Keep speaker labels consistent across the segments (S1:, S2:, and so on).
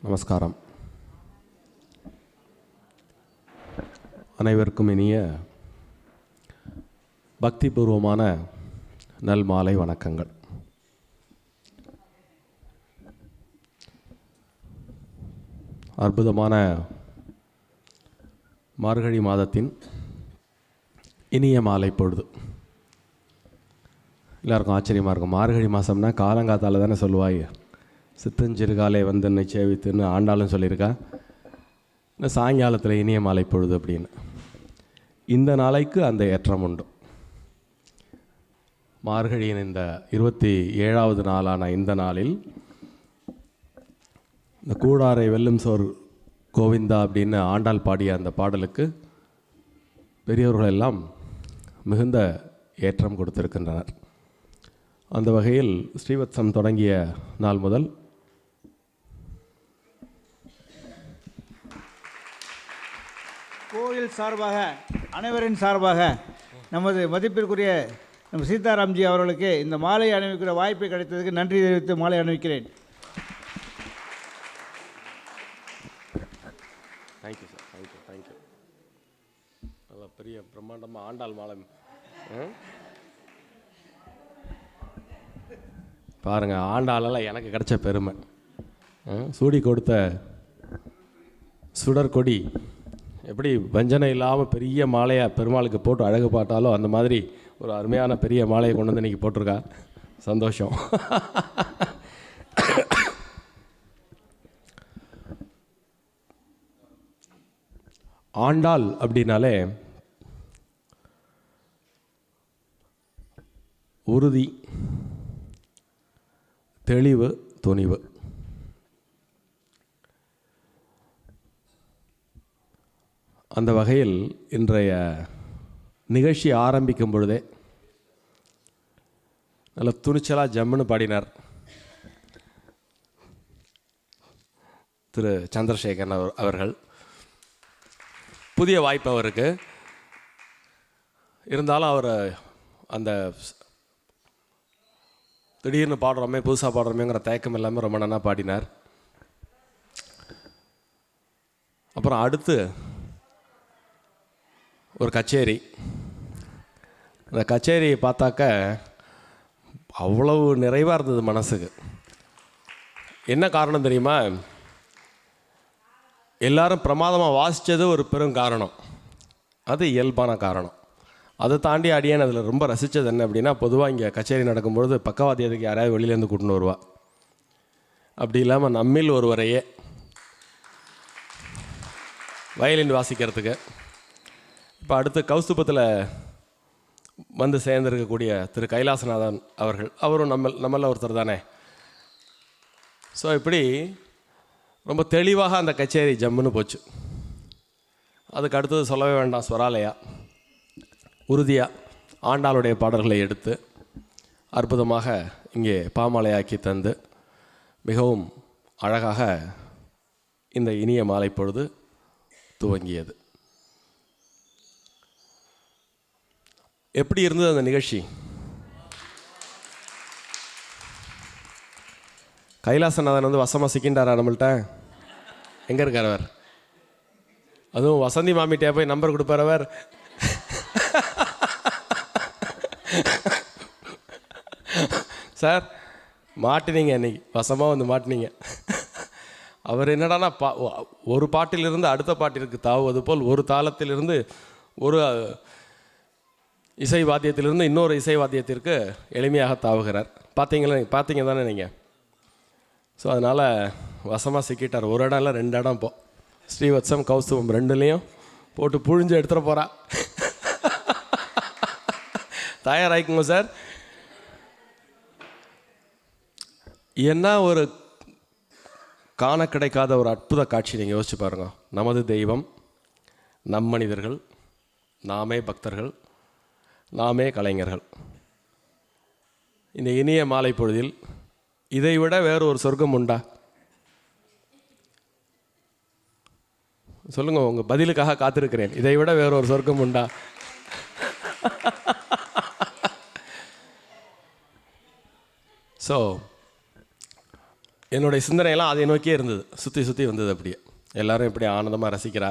S1: நமஸ்காரம். அனைவருக்கும் இனிய பக்திபூர்வமான நல் மாலை வணக்கங்கள். அற்புதமான மார்கழி மாதத்தின் இனிய மாலை பொழுது. எல்லாருக்கும் ஆச்சரியமாக இருக்கும். மார்கழி மாதம்னா காலங்காத்தால் தானே சொல்லுவாங்க. சித்தஞ்சிறுகாலை வந்து என்னை சேவித்துன்னு ஆண்டாலும் சொல்லியிருக்கா. இன்னும் சாயங்காலத்தில் இனிய மாலை பொழுது அப்படின்னு. இந்த நாளைக்கு அந்த ஏற்றம் உண்டு. மார்கழியின் இந்த 27வது நாளான இந்த நாளில் இந்த கூடாரை வெல்லும் சோர் கோவிந்தா அப்படின்னு ஆண்டாள் பாடிய அந்த பாடலுக்கு பெரியவர்கள் எல்லாம் மிகுந்த ஏற்றம் கொடுத்திருக்கின்றனர். அந்த வகையில் ஸ்ரீவத்சம் தொடங்கிய நாள் முதல்
S2: கோயில் சார்பாக அனைவரின் சார்பாக நமது மதிப்பிற்குரிய நம்ம சீதாராம்ஜி அவர்களுக்கு இந்த மாலை அணிவிக்கிற வாய்ப்பை கிடைத்ததுக்கு நன்றி தெரிவித்து மாலை அணிவிக்கிறேன்.
S1: Thank you sir. தேங்க்யூ. நல்லா பெரிய பிரம்மாண்டமாக ஆண்டாள் மாலை பாருங்கள். ஆண்டாளெல்லாம் எனக்கு கிடைச்ச பெருமை. சூடி கொடுத்த சுடற்கொடி எப்படி வஞ்சனை இல்லாமல் பெரிய மாலையாக பெருமாளுக்கு போட்டு அழகு பாட்டாலும் அந்த மாதிரி ஒரு அருமையான பெரிய மாலையை கொண்டு வந்து இன்றைக்கி போட்டிருக்கா. சந்தோஷம். ஆண்டாள் அப்படின்னாலே உறுதி, தெளிவு, துணிவு. அந்த வகையில் இன்றைய நிகழ்ச்சி ஆரம்பிக்கும் பொழுதே நல்ல துணிச்சலாக ஜம்முன்னு பாடினார் திரு சந்திரசேகரன் அவர்கள். புதிய வாய்ப்பு அவருக்கு இருந்தாலும் அவர் அந்த திடீர்னு பாடுறோமே புதுசாக பாடுறோமேங்கிற தயக்கம் எல்லாமே ரொம்ப நல்லா பாடினார். அப்புறம் அடுத்து ஒரு கச்சேரி. அந்த கச்சேரியை பார்த்தாக்க அவ்வளவு நிறைவாக இருந்தது மனசுக்கு. என்ன காரணம் தெரியுமா? எல்லாரும் பிரமாதமாக வாசித்தது ஒரு பெரும் காரணம். அது இயல்பான காரணம். அதை தாண்டி அடியேன் அதில் ரொம்ப ரசித்தது என்ன அப்படின்னா, பொதுவாக இங்கே கச்சேரி நடக்கும்பொழுது பக்கவாத்தியத்துக்கு யாராவது வெளியிலேருந்து கூட்டின்னு வருவா. அப்படி இல்லாமல் நம்மில் ஒருவரையே வயலின் வாசிக்கிறதுக்கு. இப்போ அடுத்து கௌஸ்துபத்தில் வந்து சேர்ந்திருக்கக்கூடிய திரு கைலாசநாதன் அவர்கள், அவரும் நம்மள ஒருத்தர் தானே. ஸோ இப்படி ரொம்ப தெளிவாக அந்த கச்சேரி ஜம்முன்னு போச்சு. அதுக்கு அடுத்தது சொல்லவே வேண்டாம். ஸ்வராலயா உறுதியாக ஆண்டாளுடைய பாடல்களை எடுத்து அற்புதமாக இங்கே பாமாலையாக்கி தந்து மிகவும் அழகாக இந்த இனிய மாலை பொழுது துவங்கியது. எப்படி இருந்தது அந்த நிகழ்ச்சி? கைலாசநாதன் வந்து வசமாக சிக்கின்றாரா நம்மள்கிட்ட? எங்கே இருக்கார் அவர்? அதுவும் வசந்தி மாமிட்டே போய் நம்பர் கொடுப்பார் அவர். சார் மாட்டினீங்க, இன்னைக்கு வசமாக வந்து மாட்டினீங்க. அவர் என்னடானா ஒரு பாட்டிலிருந்து அடுத்த பாட்டிற்கு தாவுவது போல் ஒரு தாளத்திலிருந்து ஒரு இசை வாத்தியத்திலிருந்து இன்னொரு இசை வாத்தியத்திற்கு எளிமையாக தாவுகிறார். பார்த்தீங்க தானே நீங்கள்? ஸோ அதனால் வசமாக சிக்கிட்டார். ஒரு இடம் இல்லை, 2 இடம். இப்போ ஸ்ரீவத்சம் கௌஸ்துபம் 2லேயும் போட்டு புழிஞ்சு எடுத்துகிட்டு போகிறா. தயாராகிக்குங்க சார். என்ன ஒரு காண கிடைக்காத ஒரு அற்புத காட்சி. நீங்கள் யோசிச்சு பாருங்க. நமது தெய்வம், நம் மனிதர்கள், நாமே பக்தர்கள், நாமே கலைஞர்கள். இந்த இனிய மாலை பொழுதில் இதைவிட வேறு ஒரு சொர்க்கம் உண்டா? சொல்லுங்கள், உங்கள் பதிலுக்காக காத்திருக்கிறேன். இதை விட வேற ஒரு சொர்க்கம் உண்டா? ஸோ என்னுடைய சிந்தனையெல்லாம் அதை நோக்கியே இருந்தது, சுற்றி சுற்றி வந்தது. அப்படியே எல்லோரும் எப்படி ஆனந்தமாக ரசிக்கிறா,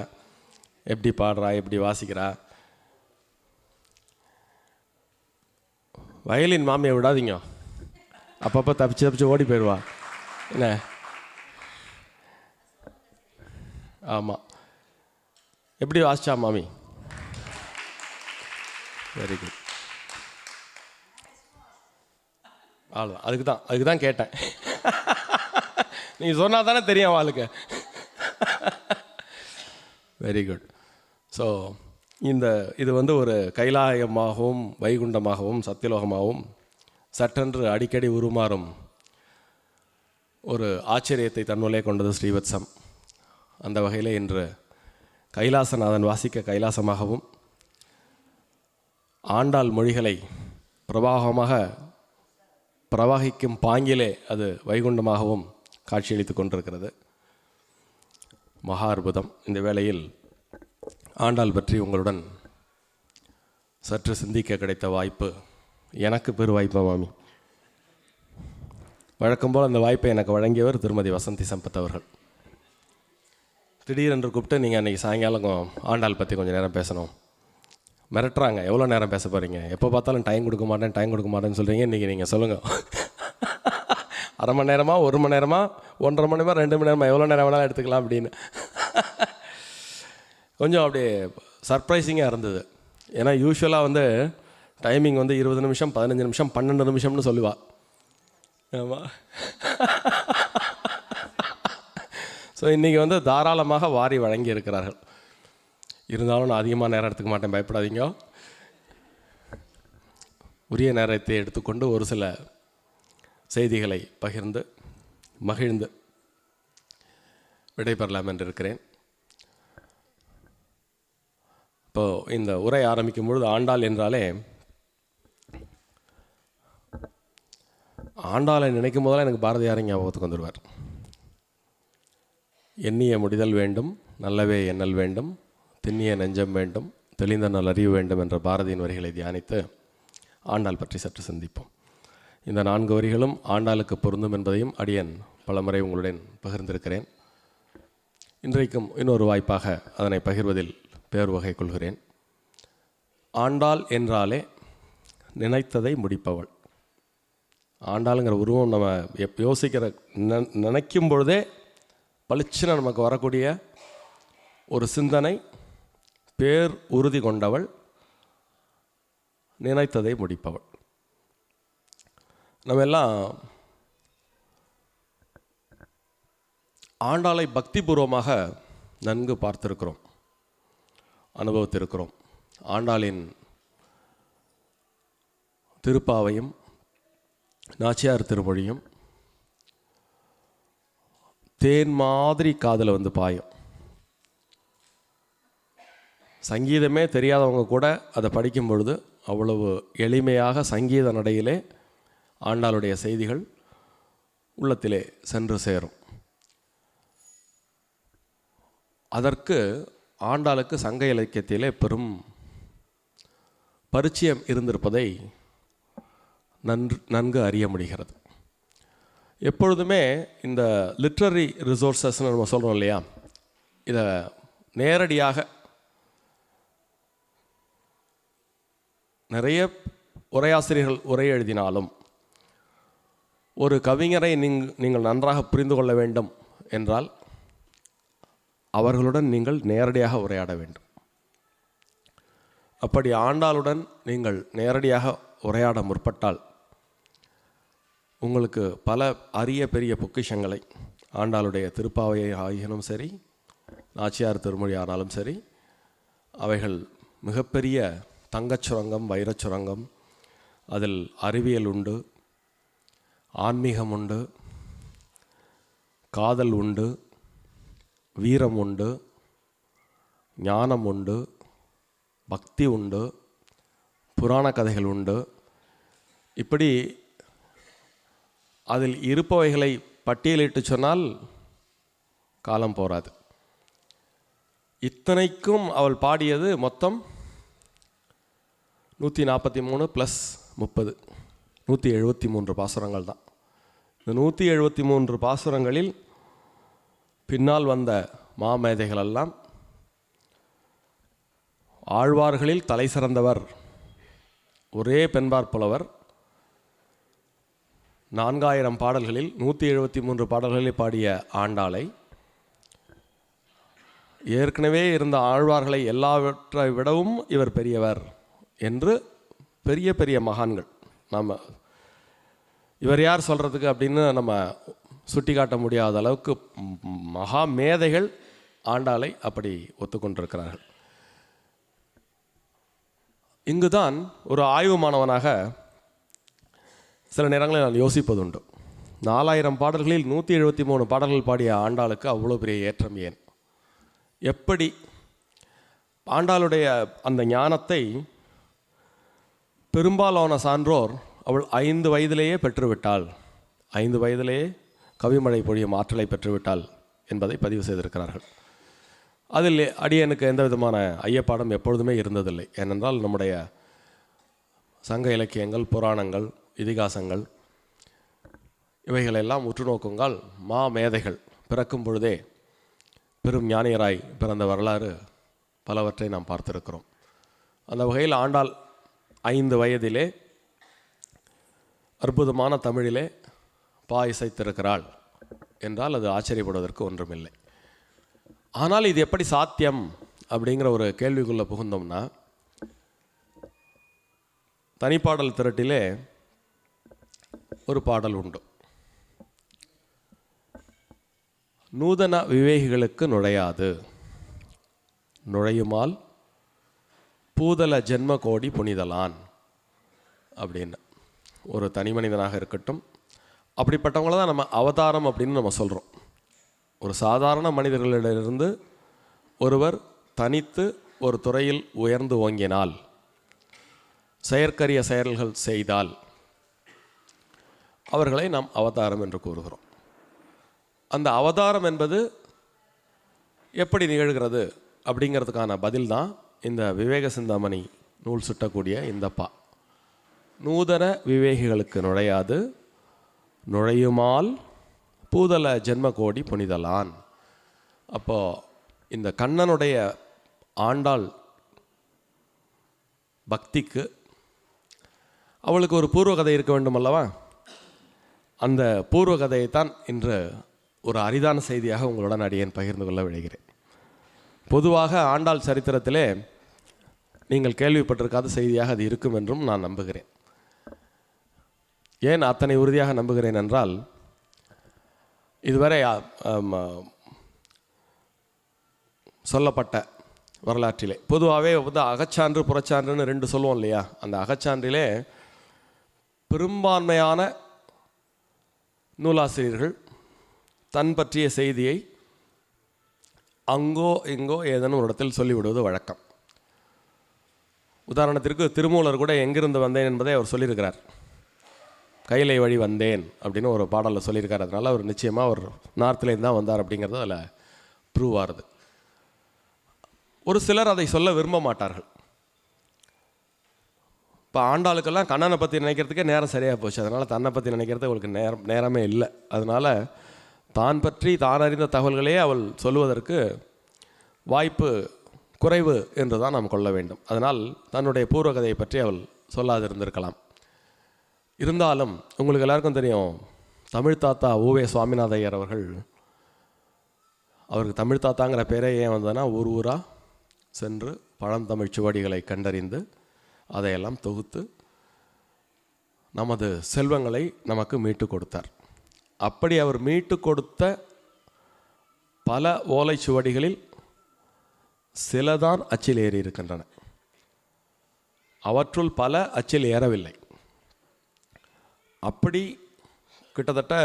S1: எப்படி பாடுறா, எப்படி வாசிக்கிறா. வயலின் மாமியை விடாதீங்க, அப்பப்போ தப்பிச்சு தப்பிச்சு ஓடி போயிடுவா. என்ன? ஆமாம். எப்படி வாசிச்சா மாமி? Very good. அவ்வளோதான், அதுக்கு தான் கேட்டேன். நீங்கள் சொன்னால் தானே தெரியும் அவளுக்கு. Very good. ஸோ இது வந்து ஒரு கைலாயமாகவும் வைகுண்டமாகவும் சத்தியலோகமாகவும் சட்டென்று அடிக்கடி உருமாறும் ஒரு ஆச்சரியத்தை தன்னுள்ளே கொண்டது ஸ்ரீவத்சம். அந்த வகையில் இன்று கைலாசநாதன் வாசிக்க கைலாசமாகவும் ஆண்டாள் மொழிகளை பிரவாகிக்கும் பாங்கிலே அது வைகுண்டமாகவும் காட்சியளித்து கொண்டிருக்கிறது. மகா அற்புதம். இந்த வேளையில் ஆண்டாள் பற்றி உங்களுடன் சற்று சிந்திக்க கிடைத்த வாய்ப்பு எனக்கு பெரு வாய்ப்பு மாமி. வழக்கம்போல் அந்த வாய்ப்பை எனக்கு வழங்கியவர் திருமதி வசந்தி சம்பத் அவர்கள். திடீரென்று கூப்பிட்டு நீங்கள் அன்றைக்கி சாயங்காலம் ஆண்டாள் பற்றி கொஞ்சம் நேரம் பேசணும் மிரட்டுறாங்க. எவ்வளோ நேரம் பேச போகிறீங்க? எப்போ பார்த்தாலும் டைம் கொடுக்க மாட்டேன்னு சொல்கிறீங்க. இன்றைக்கி நீங்கள் சொல்லுங்கள், அரை மணி நேரமா, 1 மணி நேரமா, 1.5 மணி நேரமா, 2 மணி நேரமா, எவ்வளோ நேரம் வேணாலும் எடுத்துக்கலாம் அப்படின்னு கொஞ்சம் அப்படியே சர்ப்ரைசிங்காக இருந்தது. ஏன்னா யூஸ்வலாக வந்து டைமிங் வந்து 20 நிமிஷம், 15 நிமிஷம், 12 நிமிஷம்னு சொல்லுவாள். ஆமாம். ஸோ இன்றைக்கி வந்து தாராளமாக வாரி வழங்கி இருக்கிறார்கள். இருந்தாலும் நான் அதிகமாக நேரம் எடுத்துக்க மாட்டேன், பயப்படாதீங்க. உரிய நேரத்தை எடுத்துக்கொண்டு ஒரு சில செய்திகளை பகிர்ந்து மகிழ்ந்து விடைபெறலாம் என்று இருக்கிறேன். இப்போது இந்த உரை ஆரம்பிக்கும் பொழுது ஆண்டாள் என்றாலே, ஆண்டாளை நினைக்கும் போதெல்லாம் எனக்கு பாரதியாரை ஞாபகத்துக்கு வந்துடுவார். எண்ணிய முடிதல் வேண்டும், நல்லவே எண்ணல் வேண்டும், திண்ணிய நெஞ்சம் வேண்டும், தெளிந்த நல் அறிவு வேண்டும் என்ற பாரதியின் வரிகளை தியானித்து ஆண்டாள் பற்றி சற்று சிந்திப்போம். இந்த 4 வரிகளும் ஆண்டாளுக்கு பொருந்தும் என்பதையும் அடியன் பலமுறை உங்களுடன் பகிர்ந்திருக்கிறேன். இன்றைக்கும் இன்னொரு வாய்ப்பாக அதனை பகிர்வதில் பேர் வகை கொள்கிறேன். ஆண்டாள் என்றாலே நினைத்ததை முடிப்பவள். ஆண்டாளுங்கிற உருவம் நம்ம யோசிக்கிற நினைக்கும் பொழுதே பளிச்சுன்னு நமக்கு வரக்கூடிய ஒரு சிந்தனை, பேர் உறுதி கொண்டவள், நினைத்ததை முடிப்பவள். நம்ம எல்லாம் ஆண்டாளை பக்திபூர்வமாக நன்கு பார்த்திருக்கிறோம், அனுபவித்திருக்கிறோம். ஆண்டாளின் திருப்பாவையும் நாச்சியார் திருமொழியும் தேன் மாதிரி காதில் வந்து பாயும். சங்கீதமே தெரியாதவங்க கூட அதை படிக்கும் பொழுது அவ்வளவு எளிமையாக சங்கீத நடையிலே ஆண்டாளுடைய செய்திகள் உள்ளத்திலே சென்று சேரும். அதற்கு ஆண்டாளுக்கு சங்க இலக்கியத்திலே பெரும் பரிச்சயம் இருந்திருப்பதை நன்கு அறிய முடிகிறது. எப்பொழுதுமே இந்த லிட்ரரி ரிசோர்ஸஸ்ன்னு நம்ம சொல்கிறோம் இல்லையா, இதை நேரடியாக நிறைய உரையாசிரியர்கள் உரை எழுதினாலும் ஒரு கவிஞரை நீங்கள் நன்றாக புரிந்து கொள்ள வேண்டும் என்றால் அவர்களுடன் நீங்கள் நேரடியாக உரையாட வேண்டும். அப்படி ஆண்டாளுடன் நீங்கள் நேரடியாக உரையாட முற்பட்டால் உங்களுக்கு பல அரிய பெரிய பொக்கிஷங்களை, ஆண்டாளுடைய திருப்பாவையை ஆகினும் சரி, நாச்சியார் திருமொழி ஆனாலும் சரி, அவைகள் மிகப்பெரிய தங்கச்சுரங்கம், வைரச்சுரங்கம். அதில் அறிவியல் உண்டு, ஆன்மீகம் உண்டு, காதல் உண்டு, வீரம் உண்டு, ஞானம் உண்டு, பக்தி உண்டு, புராண கதைகள் உண்டு. இப்படி அதில் இருப்பவைகளை பட்டியலிட்டு சொன்னால் காலம் போராது. இத்தனைக்கும் அவள் பாடியது மொத்தம் 143 + 30 173 பாசுரங்கள் தான். இந்த 173 பாசுரங்களில் பின்னால் வந்த மாமேதைகளெல்லாம் ஆழ்வார்களில் தலை சிறந்தவர் ஒரே பெண்பார் புலவர். 4000 பாடல்களில் 173 பாடல்களில் பாடிய ஆண்டாளை ஏற்கனவே இருந்த ஆழ்வார்களை எல்லாவற்றை விடவும் இவர் பெரியவர் என்று பெரிய பெரிய மகான்கள், நம்ம இவர் யார் சொல்கிறதுக்கு அப்படின்னு நம்ம சுட்டி காட்ட முடியாத அளவுக்கு மகா மேதைகள் ஆண்டாளை அப்படி ஒத்துக்கொண்டிருக்கிறார்கள். இங்குதான் ஒரு ஆய்வு மாணவனாக சில நேரங்களில் நான் யோசிப்பதுண்டு. 4000 பாடல்களில் 173 பாடல்கள் பாடிய ஆண்டாளுக்கு அவ்வளோ பெரிய ஏற்றம் ஏன்? எப்படி ஆண்டாளுடைய அந்த ஞானத்தை பெரும்பாலான சான்றோர் அவள் 5 வயதிலேயே பெற்றுவிட்டாள், 5 வயதிலேயே கவிமழை பொழியும் ஆற்றலை பெற்றுவிட்டாள் என்பதை பதிவு செய்திருக்கிறார்கள். அதில் அடியனுக்கு எந்த விதமான ஐயப்பாடம் எப்பொழுதுமே இருந்ததில்லை. ஏனென்றால் நம்முடைய சங்க இலக்கியங்கள், புராணங்கள், இதிகாசங்கள் இவைகளெல்லாம் உற்று நோக்குங்கள், மா மேதைகள் பிறக்கும் பொழுதே பெரும் ஞானியராய் பிறந்த வரலாறு பலவற்றை நாம் பார்த்திருக்கிறோம். அந்த வகையில் ஆண்டாள் 5 வயதிலே அற்புதமான தமிழிலே பா இசைத்திருக்கிறாள் என்றால் அது ஆச்சரியப்படுவதற்கு ஒன்றுமில்லை. ஆனால் இது எப்படி சாத்தியம் அப்படிங்கிற ஒரு கேள்விக்குள்ளே புகுந்தோம்னா, தனிப்பாடல் திரட்டிலே ஒரு பாடல் உண்டு. நூதன விவேகிகளுக்கு நுழையாது, நுழையுமால் பூதல ஜென்ம கோடி புனிதலான் அப்படின்னு. ஒரு தனி மனிதனாக இருக்கட்டும், அப்படிப்பட்டவங்கள தான் நம்ம அவதாரம் அப்படின்னு நம்ம சொல்கிறோம். ஒரு சாதாரண மனிதர்களிடமிருந்து ஒருவர் தனித்து ஒரு துறையில் உயர்ந்து ஓங்கினால், செயற்கரிய செயல்கள் செய்தால் அவர்களை நாம் அவதாரம் என்று கூறுகிறோம். அந்த அவதாரம் என்பது எப்படி நிகழ்கிறது அப்படிங்கிறதுக்கான பதில் தான் இந்த விவேக சிந்தாமணி நூல் சுட்டக்கூடிய இந்த பா. நூதன விவேகிகளுக்கு நுழையாது, நுழையுமால் பூதல ஜென்ம கோடி புனிதலான். அப்போது இந்த கண்ணனுடைய ஆண்டாள் பக்திக்கு அவளுக்கு ஒரு பூர்வ கதை இருக்க வேண்டும் அல்லவா? அந்த பூர்வ கதையைத்தான் இன்று ஒரு அரிதான செய்தியாக உங்களுடன் அடியேன் பகிர்ந்து கொள்ள விழைகிறேன். பொதுவாக ஆண்டாள் சரித்திரத்திலே நீங்கள் கேள்விப்பட்டிருக்காத செய்தியாக அது இருக்கும் என்றும் நான் நம்புகிறேன். ஏன் அத்தனை உறுதியாக நம்புகிறேன் என்றால், இதுவரை சொல்லப்பட்ட வரலாற்றிலே பொதுவாகவே வந்து அகச்சான்று புறச்சான்றுன்னு 2 சொல்லுவோம் இல்லையா? அந்த அகச்சான்றிலே பெரும்பான்மையான நூலாசிரியர்கள் தன் பற்றிய செய்தியை அங்கோ இங்கோ ஏதேனும் ஒரு இடத்தில் சொல்லிவிடுவது வழக்கம். உதாரணத்திற்கு திருமூலர் கூட எங்கிருந்து வந்தேன் என்பதை அவர் சொல்லியிருக்கிறார். கைலை வழி வந்தேன் அப்படின்னு ஒரு பாடலில் சொல்லியிருக்கார். அதனால் அவர் நிச்சயமாக அவர் நார்த்லேருந்து தான் வந்தார் அப்படிங்கிறது அதில் ப்ரூவ் ஆகுது. ஒரு சிலர் அதை சொல்ல விரும்ப மாட்டார்கள். இப்போ ஆண்டாளுக்கெல்லாம் கண்ணனை பற்றி நினைக்கிறதுக்கே நேரம் சரியாக போச்சு. அதனால் தன்னை பற்றி நினைக்கிறது அவளுக்கு நேரமே இல்லை. அதனால் தான் பற்றி தான் அறிந்த தகவல்களே அவள் சொல்லுவதற்கு வாய்ப்பு குறைவு என்று தான் நாம் கொள்ள வேண்டும். அதனால் தன்னுடைய பூர்வ கதையை பற்றி அவள் சொல்லாதிருந்திருக்கலாம். இருந்தாலும் உங்களுக்கு எல்லாருக்கும் தெரியும், தமிழ் தாத்தா ஊவே சுவாமிநாத ஐயர் அவர்கள், அவருக்கு தமிழ் தாத்தாங்கிற பேரே ஏன் வந்ததுன்னா, ஊர் ஊராக சென்று பழந்தமிழ் சுவடிகளை கண்டறிந்து அதையெல்லாம் தொகுத்து நமது செல்வங்களை நமக்கு மீட்டு கொடுத்தார். அப்படி அவர் மீட்டு கொடுத்த பல ஓலைச்சுவடிகளில் சிலதான் அச்சில் ஏறி இருக்கின்றன. அவற்றுள் பல அச்சில் ஏறவில்லை. அப்படி கிட்டத்தட்ட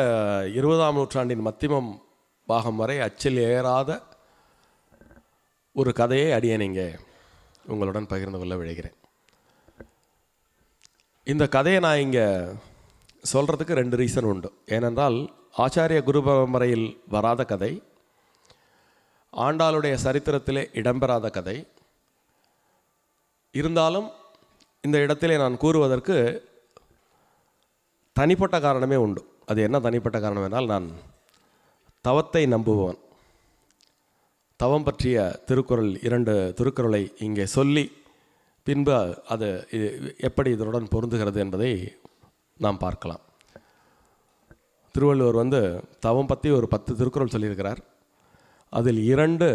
S1: 20ஆம் நூற்றாண்டின் மத்தியமம் பாகம் வரை அச்சில் ஏறாத ஒரு கதையை அடியேன் இங்கே உங்களுடன் பகிர்ந்து கொள்ள விழைகிறேன். இந்த கதையை நான் இங்கே சொல்கிறதுக்கு 2 ரீசன் உண்டு. ஏனென்றால் ஆச்சாரிய குரு பரம்பரையில் வராத கதை, ஆண்டாளுடைய சரித்திரத்திலே இடம்பெறாத கதை. இருந்தாலும் இந்த இடத்திலே நான் கூறுவதற்கு தனிப்பட்ட காரணமே உண்டு. அது என்ன தனிப்பட்ட காரணம் என்றால், நான் தவத்தை நம்புபவன். தவம் பற்றிய திருக்குறள் 2 திருக்குறளை இங்கே சொல்லி பின்பு அது எப்படி இதனுடன் பொருந்துகிறது என்பதை நாம் பார்க்கலாம். திருவள்ளுவர் தவம் பற்றி ஒரு 10 திருக்குறள் சொல்லியிருக்கிறார். அதில் 2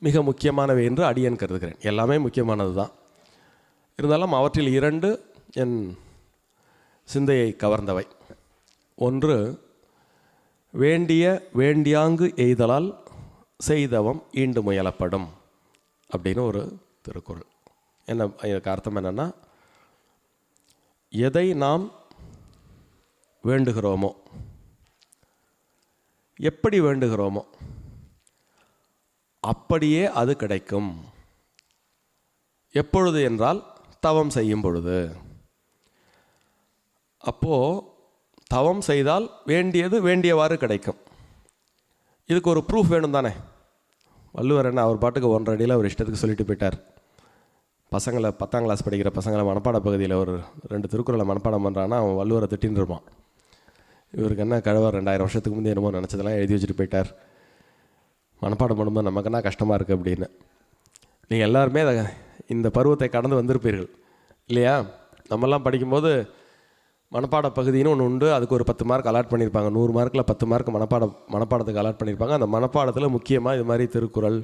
S1: மிக முக்கியமானவை என்று அடியேன் கருதுகிறேன். எல்லாமே முக்கியமானது தான், இருந்தாலும் அவற்றில் 2 என் சிந்தையை கவர்ந்தவை. ஒன்று, வேண்டிய வேண்டியாங்கு எய்தலால் செய்தவம் ஈண்டு முயலப்படும் அப்படின்னு ஒரு திருக்குறள். என்ன இதுக்கு அர்த்தம் என்னென்னா, எதை நாம் வேண்டுகிறோமோ, எப்படி வேண்டுகிறோமோ அப்படியே அது கிடைக்கும். எப்பொழுது என்றால் தவம் செய்யும் பொழுது. அப்போது தவம் செய்தால் வேண்டியது வேண்டியவாறு கிடைக்கும். இதுக்கு ஒரு ப்ரூஃப் வேணும் தானே. வள்ளுவர் என்ன அவர் பாட்டுக்கு 1.5 அடியில் ஒரு இஷ்டத்துக்கு சொல்லிட்டு போயிட்டார். பசங்களை 10ஆம் கிளாஸ் படிக்கிற பசங்களை மனப்பாட பகுதியில் ஒரு 2 திருக்குறளை மனப்பாடம் பண்ணுறான்னா அவன் வள்ளுவரை திட்டின்னு இருப்பான். இவருக்கு என்ன கழுவார் 2000 வருஷத்துக்கு முந்தைய என்னமோ நினச்சதெல்லாம் எழுதி வச்சுட்டு போயிட்டார், மனப்பாடம் பண்ணும்போது நமக்கு என்ன கஷ்டமாக இருக்குது அப்படின்னு. நீங்கள் எல்லாருமே இந்த பருவத்தை கடந்து வந்திருப்பீர்கள் இல்லையா? நம்மெல்லாம் படிக்கும்போது மனப்பாட பகுதின்னு ஒன்று உண்டு. அதுக்கு ஒரு 10 மார்க் அலாட் பண்ணியிருப்பாங்க. 100 மார்க்கில் 10 மார்க் மனப்பாடத்துக்கு அலாட் பண்ணியிருப்பாங்க. அந்த மனப்பாடத்தில் முக்கியமாக இது மாதிரி திருக்குறள்,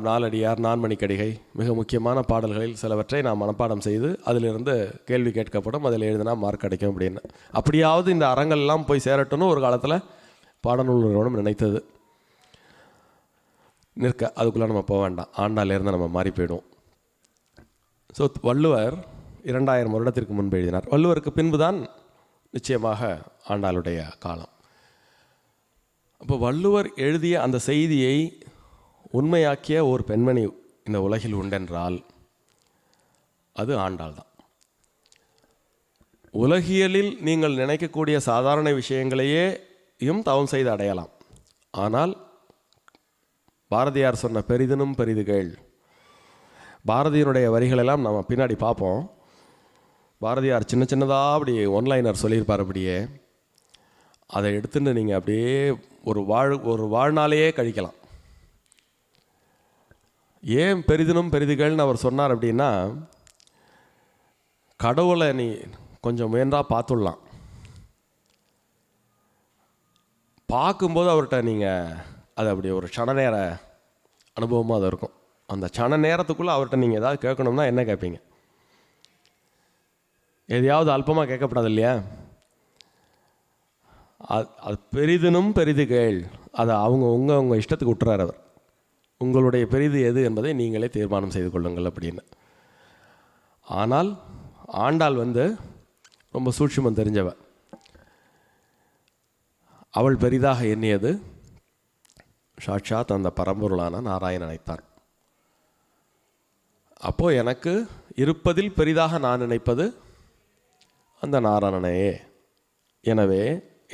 S1: நாலடியார், நான்மணிக்கடிகை, மிக முக்கியமான பாடல்களில் சிலவற்றை நாம் மனப்பாடம் செய்து அதிலிருந்து கேள்வி கேட்கப்படும், அதில் எழுதினா மார்க் கிடைக்கும் அப்படின்னு. அப்படியாவது இந்த அறங்கள்லாம் போய் சேரட்டும்னு ஒரு காலத்தில் பாடநூல் நிறுவனம் நினைத்தது. அதுக்குள்ளே நம்ம போக வேண்டாம், ஆண்டாலேருந்து நம்ம மாறி போயிடுவோம். ஸோ வள்ளுவர் 2000 வருடத்திற்கு முன்பு எழுதினார். வள்ளுவருக்கு பின்பு தான் நிச்சயமாக ஆண்டாளுடைய காலம். அப்போ வள்ளுவர் எழுதிய அந்த செய்தியை உண்மையாக்கிய ஒரு பெண்மணி இந்த உலகில் உண்டென்றால் அது ஆண்டாள் தான். உலகியலில் நீங்கள் நினைக்கக்கூடிய சாதாரண விஷயங்களையும் தவம் செய்து அடையலாம். ஆனால் பாரதியார் சொன்ன பெரிதினும் பெரிது கேள், பாரதியினுடைய வரிகளெல்லாம் நம்ம பின்னாடி பார்ப்போம். பாரதியார் சின்ன சின்னதாக அப்படி ஒன்லைனர் சொல்லியிருப்பார். அப்படியே அதை எடுத்துட்டு நீங்கள் அப்படியே ஒரு வாழ்நாளையே கழிக்கலாம். ஏன் பெரிதினும் பெரிதுகள்னு அவர் சொன்னார் அப்படின்னா, கடவுளை நீ கொஞ்சம் முயன்றா பார்த்துடலாம். பார்க்கும்போது அவர்கிட்ட நீங்கள் அது அப்படி ஒரு க்ஷண நேர அனுபவமாக அது இருக்கும். அந்த க்ஷண நேரத்துக்குள்ளே அவர்கிட்ட நீங்கள் ஏதாவது கேட்கணும்னா என்ன கேட்பீங்க? எதையாவது அல்பமாக கேட்கப்படாது இல்லையா? அது பெரிதினும் பெரிது கேள், அதை உங்கள் இஷ்டத்துக்கு விட்டுறார் அவர். உங்களுடைய பெரிது எது என்பதை நீங்களே தீர்மானம் செய்து கொள்ளுங்கள் அப்படின்னு. ஆனால் ஆண்டாள் ரொம்ப சூட்சுமம் தெரிஞ்சவ. அவள் பெரிதாக எண்ணியது சாட்சாத் அந்த பரம்பொருளான நாராயணனைத்தான். அப்போது எனக்கு இருப்பதில் பெரிதாக நான் நினைப்பது அந்த நாராயணனையே. எனவே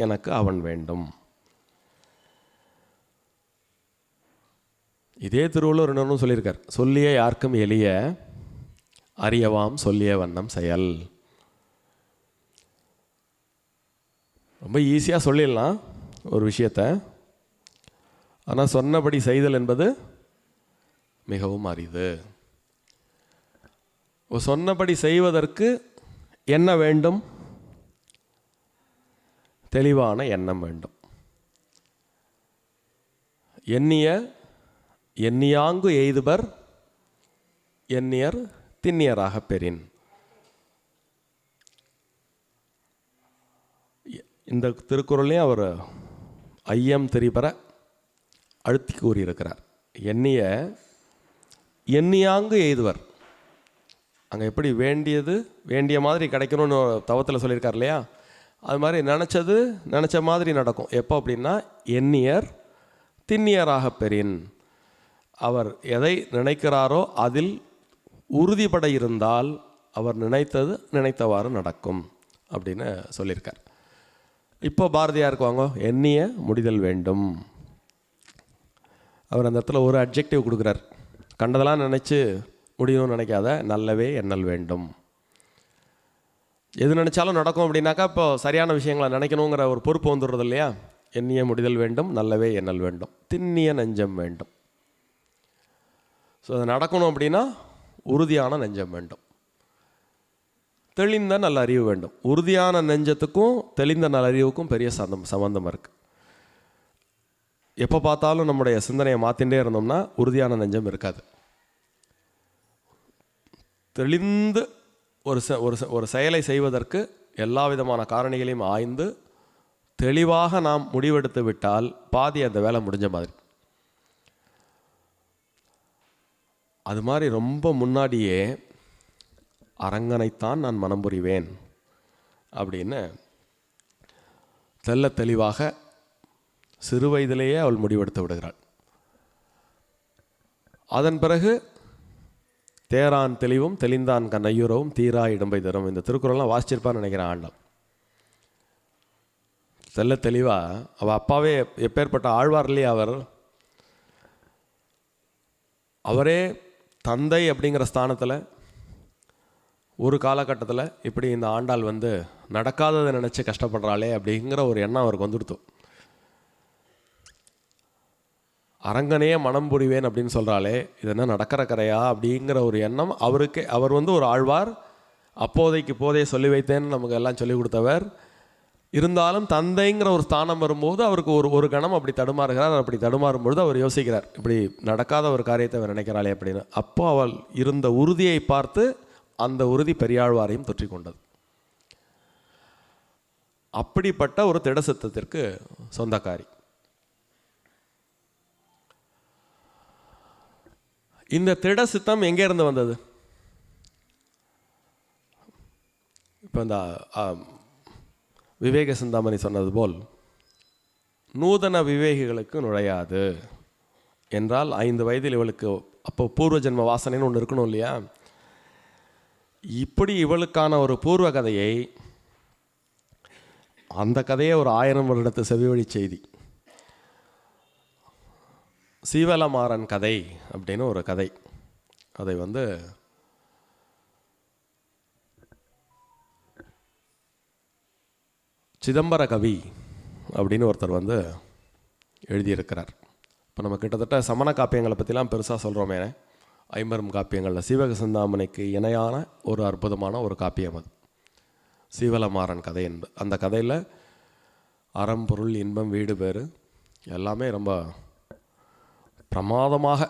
S1: எனக்கு அவன் வேண்டும். இதே திருவள்ளுவர் இன்னொன்று சொல்லியிருக்கார். சொல்லிய யாருக்கும் எளிய அறியவாம் சொல்லிய வண்ணம் செயல். ரொம்ப ஈஸியாக சொல்லிடலாம் ஒரு விஷயத்தை, ஆனால் சொன்னபடி செய்தல் என்பது மிகவும் அரிது. சொன்னபடி செய்வதற்கு என்ன வேண்டும்? தெளிவான எண்ணம் வேண்டும். எண்ணியாங்கு எய்துபர் எண்ணியர் திண்ணியராக பெறின். இந்த திருக்குறளையும் அவர் ஐயம் தெரிபெற அழுத்தி கூறியிருக்கிறார். எண்ணியாங்கு எய்துவர். அங்கே எப்படி வேண்டிய மாதிரி கிடைக்கணும்னு தவத்தில் சொல்லியிருக்கார் இல்லையா? அது மாதிரி நினச்ச மாதிரி நடக்கும். எப்போ அப்படின்னா, எண்ணியர் திண்ணியராக பெறின். அவர் எதை நினைக்கிறாரோ அதில் உறுதிப்பட இருந்தால் அவர் நினைத்தவாறு நடக்கும் அப்படின்னு சொல்லியிருக்கார். இப்போ பாரதியாருக்கு வாங்க, எண்ணிய முடிதல் வேண்டும். அவர் அந்த இடத்துல ஒரு அட்ஜெக்டிவ் கொடுக்குறார். கண்டதெல்லாம் நினச்சி முடியணும்னு நினைக்காத, நல்லவே எண்ணல் வேண்டும். எது நினச்சாலும் நடக்கும் அப்படின்னாக்கா இப்போ சரியான விஷயங்களை நினைக்கணுங்கிற ஒரு பொறுப்பு வந்துடுறது இல்லையா? எண்ணிய முடிதல் வேண்டும், நல்லவே எண்ணல் வேண்டும், திண்ணிய நெஞ்சம் வேண்டும். ஸோ அது நடக்கணும் அப்படின்னா உறுதியான நெஞ்சம் வேண்டும், தெளிந்த நல்ல அறிவு வேண்டும். உறுதியான நெஞ்சத்துக்கும் தெளிந்த நல்ல அறிவுக்கும் பெரிய சம்பந்தம் இருக்குது. எப்போ பார்த்தாலும் நம்முடைய சிந்தனையை மாற்றிகிட்டே இருந்தோம்னா உறுதியான நெஞ்சம் இருக்காது. தெளிந்து ஒரு செயலை செய்வதற்கு எல்லா விதமான காரணிகளையும் ஆய்ந்து தெளிவாக நாம் முடிவெடுத்து விட்டால் பாதி அந்த வேலை முடிஞ்ச மாதிரி. அது மாதிரி ரொம்ப முன்னாடியே அரங்கனைத்தான் நான் மனம் புரிவேன் அப்படின்னு தெல்ல தெளிவாக சிறு வயதிலேயே அவள் முடிவெடுத்து விடுகிறாள். அதன் பிறகு தேரான் தெளிவும் தெளிந்தான் கண்ணையுறவும் தீரா இடம்பை தரும். இந்த திருக்குறள்லாம் வாசிச்சிருப்பான்னு நினைக்கிறேன் ஆண்டாள். தெல்ல தெளிவாக அவள் அப்பாவே எப்பேற்பட்ட ஆழ்வார் இல்லையா அவர், அவரே தந்தை அப்படிங்கிற ஸ்தானத்தில் ஒரு காலகட்டத்தில் இப்படி இந்த ஆண்டாள் நடக்காததை நினச்சி கஷ்டப்படுறாளே அப்படிங்கிற ஒரு எண்ணம் அவருக்கு வந்துடுத்து. அரங்கனையே மனம் புரிவேன் அப்படின்னு சொல்கிறாளே, இது என்ன நடக்கிற கரையா அப்படிங்கிற ஒரு எண்ணம் அவருக்கு. அவர் ஒரு ஆழ்வார், அப்போதைக்கு போதே சொல்லி வைத்தேன்னு நமக்கு எல்லாம் சொல்லிக் கொடுத்தவர். இருந்தாலும் தந்தைங்கிற ஒரு ஸ்தானம் வரும்போது அவருக்கு ஒரு கணம் அப்படி தடுமாறுகிறார். அப்படி தடுமாறும்பொழுது அவர் யோசிக்கிறார், இப்படி நடக்காத ஒரு காரியத்தை அவர் நினைக்கிறாளே அப்படின்னு. அப்போ அவள் இருந்த உறுதியை பார்த்து அந்த உறுதி பெரியாழ்வாரையும் தொற்றி கொண்டது. அப்படிப்பட்ட ஒரு திடசித்தத்திற்கு சொந்தக்காரி. இந்த திட சித்தம் எங்கே இருந்து வந்தது? இப்போ இந்த விவேக சிந்தாமணி சொன்னது போல் நூதன விவேகிகளுக்கு நுழையாது என்றால் 5 வயதில் இவளுக்கு அப்போ பூர்வ ஜென்ம வாசனைன்னு ஒன்று இருக்கணும் இல்லையா? இப்படி இவளுக்கான ஒரு பூர்வ கதையை, அந்த கதையை ஒரு 1000 வருடத்து செவிவழி செய்தி, சீவலமாறன் கதை அப்படின்னு ஒரு கதை. அதை சிதம்பர கவி அப்படின்னு ஒருத்தர் எழுதியிருக்கிறார். இப்போ நம்ம கிட்டத்தட்ட சமண காப்பியங்களை பற்றிலாம் பெருசாக சொல்கிறோமே, 50 காப்பியங்களில் சீவக சிந்தாமணிக்கு இணையான ஒரு அற்புதமான ஒரு காப்பியம் அது சீவலமாறன் கதை என்று. அந்த கதையில் அறம் பொருள் இன்பம் வீடு பேறு எல்லாமே ரொம்ப பிரமாதமாக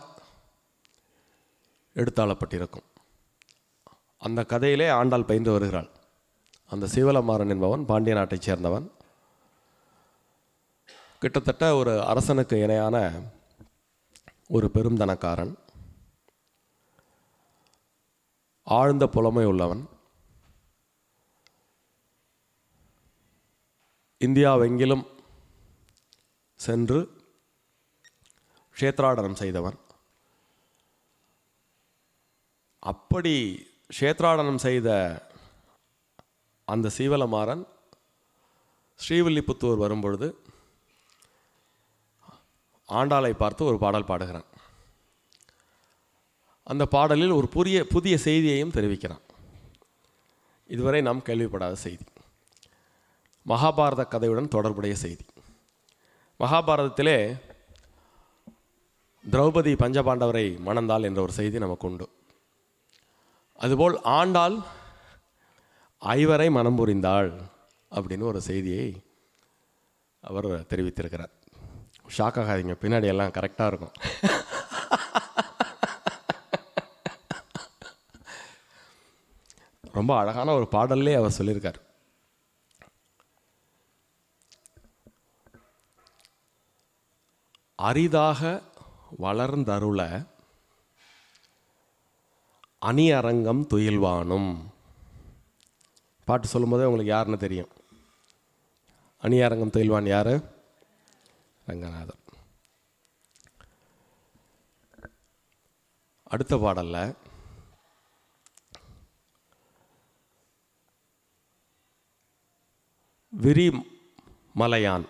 S1: எடுத்தாளப்பட்டிருக்கும். அந்த கதையிலே ஆண்டாள் பயின்று வருகிறாள். அந்த சீவலமாறன் என்பவன் பாண்டிய நாட்டைச் சேர்ந்தவன். கிட்டத்தட்ட ஒரு அரசனுக்கு இணையான ஒரு பெருந்தனக்காரன், ஆழ்ந்த புலமை உள்ளவன். இந்தியாவெங்கிலும் சென்று க்ஷேத்ராடனம் செய்தவன். அப்படி க்ஷேத்ராடனம் செய்த அந்த சீவலமாறன் ஸ்ரீவில்லிபுத்தூர் வரும்பொழுது ஆண்டாளை பார்த்து ஒரு பாடல் பாடுகிறான். அந்த பாடலில் ஒரு புதிய செய்தியையும் தெரிவிக்கிறான். இதுவரை நாம் கேள்விப்படாத செய்தி, மகாபாரத கதையுடன் தொடர்புடைய செய்தி. மகாபாரதத்திலே திரௌபதி பஞ்சபாண்டவரை மணந்தாள் என்ற ஒரு செய்தி நமக்கு உண்டு. அதுபோல் ஆண்டாள் 5 மனம் புரிந்தாள் அப்படின்னு ஒரு செய்தியை அவர் தெரிவித்திருக்கிறார். ஷாக் ஆகாதீங்க, பின்னாடி எல்லாம் கரெக்டாக இருக்கும். ரொம்ப அழகான ஒரு பாடல்லே அவர் சொல்லியிருக்கார். அரிதாக வளர்ந்தருள அணி அரங்கம் துயில்வானும். பாட்டு சொல்லும்போதே உங்களுக்கு யாருன்னு தெரியும். அணி அரங்கம் துயில்வான் யாரு? ரங்கநாதர். அடுத்த பாடல்ல விரி மலையான்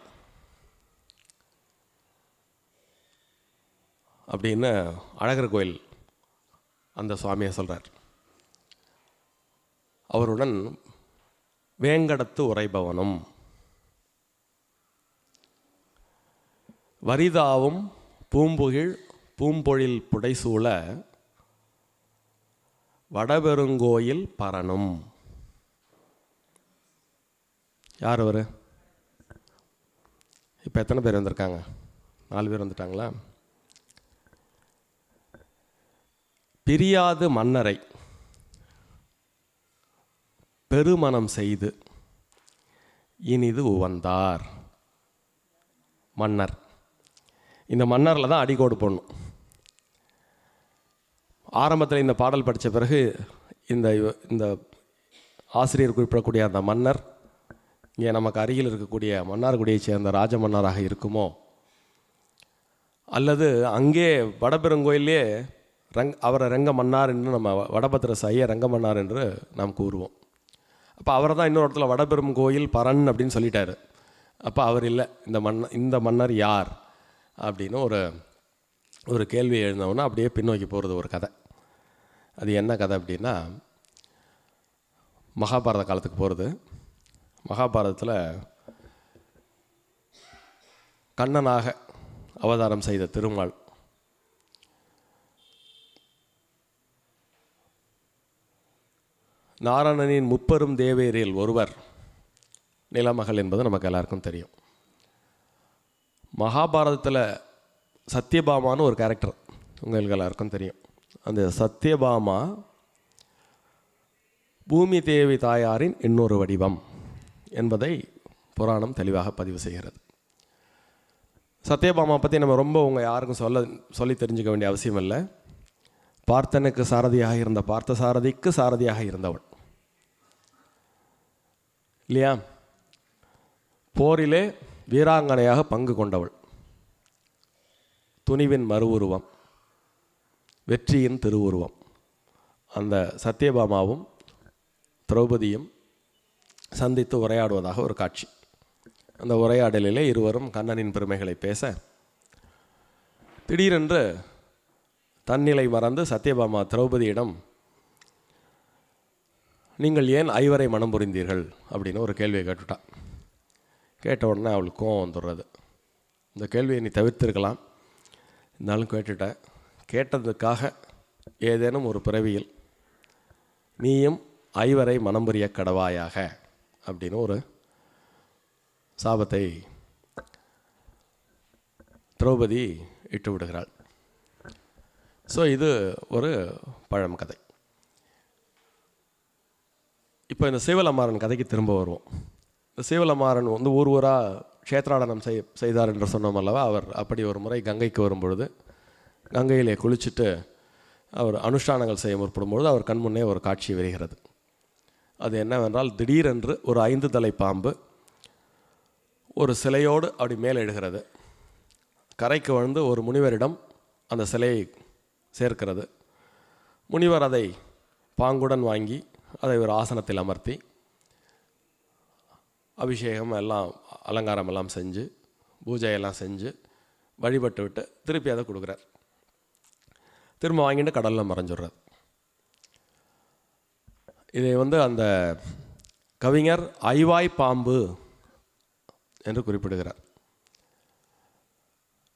S1: அப்படின்னு அழகர் கோயில் அந்த சுவாமியை சொல்கிறார். அவருடன் வேங்கடத்து உரைபவனும் வரிதாவும் பூம்புகிழ் பூம்பொழில் புடைசூழ வடபெருங்கோயில் பரணும். யார் அவர்? இப்போ எத்தனை பேர் வந்திருக்காங்க? 4 பேர் வந்துட்டாங்களா? பிரியாது மன்னரை பெருமனம் செய்து இனிது உவந்தார். மன்னர், இந்த மன்னரில் தான் அடிக்கோடு போடணும். ஆரம்பத்தில் இந்த பாடல் படித்த பிறகு இந்த ஆசிரியர் குறிப்பிடக்கூடிய அந்த மன்னர் இங்கே நமக்கு அருகில் இருக்கக்கூடிய மன்னார்குடியைச் சேர்ந்த ராஜ மன்னராக இருக்குமோ, அல்லது அங்கே வடபெருங்கோயிலே அவரை ரங்க மன்னார் என்று நம்ம வடபத்திர சாய ரங்க மன்னார் என்று நாம் கூறுவோம். அப்போ அவரை தான் இன்னொரு இடத்துல வடபெரும் கோயில் பரன் அப்படின்னு சொல்லிட்டாரு. அப்போ அவர் இல்லை. இந்த மன்னர் யார் அப்படின்னு ஒரு கேள்வி எழுந்தவுன்னா அப்படியே பின்னோக்கி போகிறது ஒரு கதை. அது என்ன கதை அப்படின்னா, மகாபாரத காலத்துக்கு போகிறது. மகாபாரதத்தில் கண்ணனாக அவதாரம் செய்த திருமால் நாராயணனின் முப்பெரும் தேவேரில் ஒருவர் நிலமகள் என்பது நமக்கு எல்லாருக்கும் தெரியும். மகாபாரதத்தில் சத்யபாமான்னு ஒரு கேரக்டர் உங்களுக்கு எல்லாருக்கும் தெரியும். அந்த சத்யபாமா பூமி தேவி தாயாரின் இன்னொரு வடிவம் என்பதை புராணம் தெளிவாக பதிவு செய்கிறது. சத்யபாமா பற்றி நம்ம ரொம்ப யாருக்கும் சொல்லி தெரிஞ்சுக்க வேண்டிய அவசியம் இல்லை. பார்த்தனுக்கு சாரதியாக இருந்த பார்த்த சாரதிக்கு சாரதியாக இருந்தவள் இல்லையா? போரிலே வீராங்கனையாக பங்கு கொண்டவள், துணிவின் மறு உருவம், வெற்றியின் திருவுருவம். அந்த சத்யபாமாவும் திரௌபதியும் சந்தித்து உரையாடுவதாக ஒரு காட்சி. அந்த உரையாடலிலே இருவரும் கண்ணனின் பெருமைகளை பேச, திடீரென்று தன்னிலை மறந்து சத்யபாமா திரௌபதியிடம் நீங்கள் ஏன் ஐவரை மனம் புரிந்தீர்கள் அப்படின்னு ஒரு கேள்வியை கேட்டுட்டான். கேட்ட உடனே அவளுக்கு கோவம் வந்துடுறது. இந்த கேள்வியை நீ தவிர்த்திருக்கலாம், இருந்தாலும் கேட்டுட்டேன். கேட்டதுக்காக ஏதேனும் ஒரு பிறவியில் நீயும் ஐவரை மனம் புரிய கடவாயாக அப்படின்னு ஒரு சாபத்தை திரௌபதி இட்டு விடுகிறாள். ஸோ இது ஒரு பழம் கதை. இப்போ இந்த சீவலமாறன் கதைக்கு திரும்ப வருவோம். இந்த சீவலமாறன் ஊர் ஊராக க்ஷேத்ராடனம் செய்தார் என்று சொன்னோம் அல்லவா? அவர் அப்படி ஒரு முறை கங்கைக்கு வரும்பொழுது கங்கையிலே குளிச்சுட்டு அவர் அனுஷ்டானங்கள் செய்ய முற்படும்பொழுது அவர் கண்முன்னே ஒரு காட்சி வருகிறது. அது என்னவென்றால், திடீரென்று ஒரு 5 தலை பாம்பு ஒரு சிலையோடு அப்படி மேலே எழுகிறது. கரைக்கு வந்து ஒரு முனிவரிடம் அந்த சிலையை சேர்க்கிறது. முனிவர் அதை பாங்குடன் வாங்கி அதை ஒரு ஆசனத்தில் அமர்த்தி அபிஷேகம் எல்லாம் அலங்காரம் எல்லாம் செஞ்சு பூஜையெல்லாம் செஞ்சு வழிபட்டு விட்டு திருப்பி அதை கொடுக்குறார். திரும்ப வாங்கிட்டு கடலில் மறைஞ்சிடுறார். இதை அந்த கவிஞர் ஐவாய் பாம்பு என்று குறிப்பிடுகிறார்.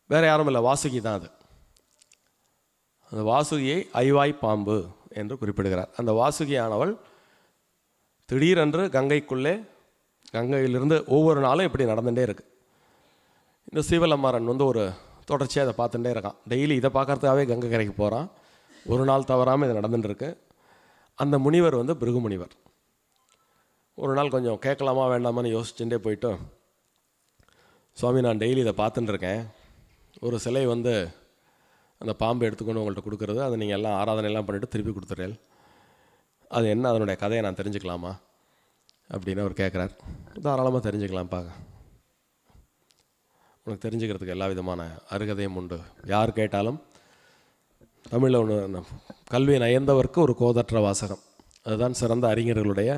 S1: வேறு யாரும் இல்லை, வாசுகி தான் அது. அந்த வாசுகியை ஐவாய் பாம்பு என்று குறிப்பிடுகிறார். அந்த வாசுகியானவள் திடீரென்று கங்கையிலிருந்து ஒவ்வொரு நாளும் இப்படி நடந்துகிட்டே இருக்கு. இந்த சீவலமாறன் ஒரு தொடர்ச்சியாக அதை பார்த்துட்டே இருக்கான். டெய்லி இதை பார்க்கறதுக்காகவே கங்கை கரைக்கு போகிறான். ஒரு நாள் தவறாமல் இது நடந்துட்டு இருக்கு. அந்த முனிவர் பிருகு முனிவர் ஒரு நாள் கொஞ்சம் கேட்கலாமா வேண்டாமான்னு யோசிச்சுட்டே போயிட்டு, சுவாமி நான் டெய்லி இதை பார்த்துட்டு இருக்கேன். ஒரு சிலை அந்த பாம்பை எடுத்துக்கொண்டு உங்கள்கிட்ட கொடுக்குறது, அதை நீங்கள் எல்லாம் ஆராதனையெல்லாம் பண்ணிவிட்டு திருப்பி கொடுத்துறேன். அது என்ன, அதனுடைய கதையை நான் தெரிஞ்சுக்கலாமா அப்படின்னு அவர் கேட்குறார். தாராளமாக தெரிஞ்சுக்கலாம்ப்பா, உனக்கு தெரிஞ்சுக்கிறதுக்கு எல்லா விதமான அருகதையும் உண்டு. யார் கேட்டாலும் தமிழில் ஒன்று, கல்வி நயந்தவர்க்கு ஒரு கோதற்ற வாசகம், அதுதான் சிறந்த அறிஞர்களுடைய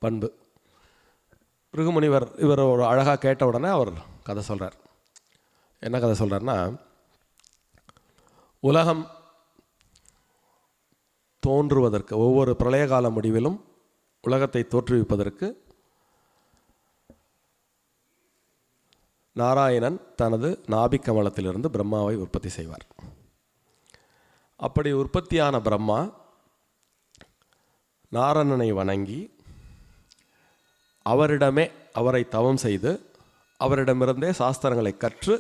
S1: பண்பு. பிருகுமுனிவர் இவர் ஒரு அழகாக கேட்ட உடனே அவர் கதை சொல்கிறார். என்ன கதை சொல்கிறார்னா, உலகம் தோன்றுவதற்கு ஒவ்வொரு பிரளய கால முடிவிலும் உலகத்தை தோற்றுவிப்பதற்கு நாராயணன் தனது நாபிக்கமலத்திலிருந்து பிரம்மாவை உற்பத்தி செய்வார். அப்படி உற்பத்தியான பிரம்மா நாராயணனை வணங்கி அவரை தவம் செய்து அவரிடமிருந்தே சாஸ்திரங்களை கற்று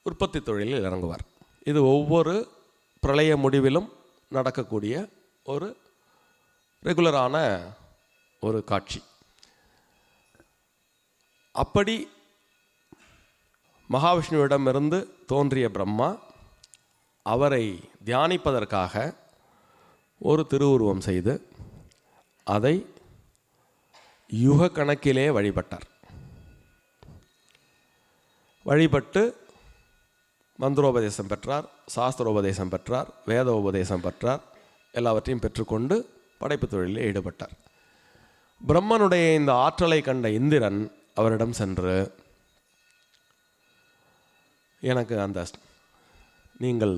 S1: உற்பத்தி தொழிலில் இறங்குவார். இது ஒவ்வொரு பிரளய முடிவிலும் நடக்கக்கூடிய ஒரு ரெகுலரான ஒரு காட்சி. அப்படி மகாவிஷ்ணுவிடமிருந்து தோன்றிய பிரம்மா அவரை தியானிப்பதற்காக ஒரு திருவுருவம் செய்து அதை யுக கணக்கிலே வழிபட்டார். வழிபட்டு மந்திரோபதேசம் பெற்றார், சாஸ்திரோபதேசம் பெற்றார், வேத உபதேசம் பெற்றார். எல்லாவற்றையும் பெற்றுக்கொண்டு படைப்பு தொழிலில் ஈடுபட்டார். பிரம்மனுடைய இந்த ஆற்றலை கண்ட இந்திரன் அவரிடம் சென்று, எனக்கு அந்த நீங்கள்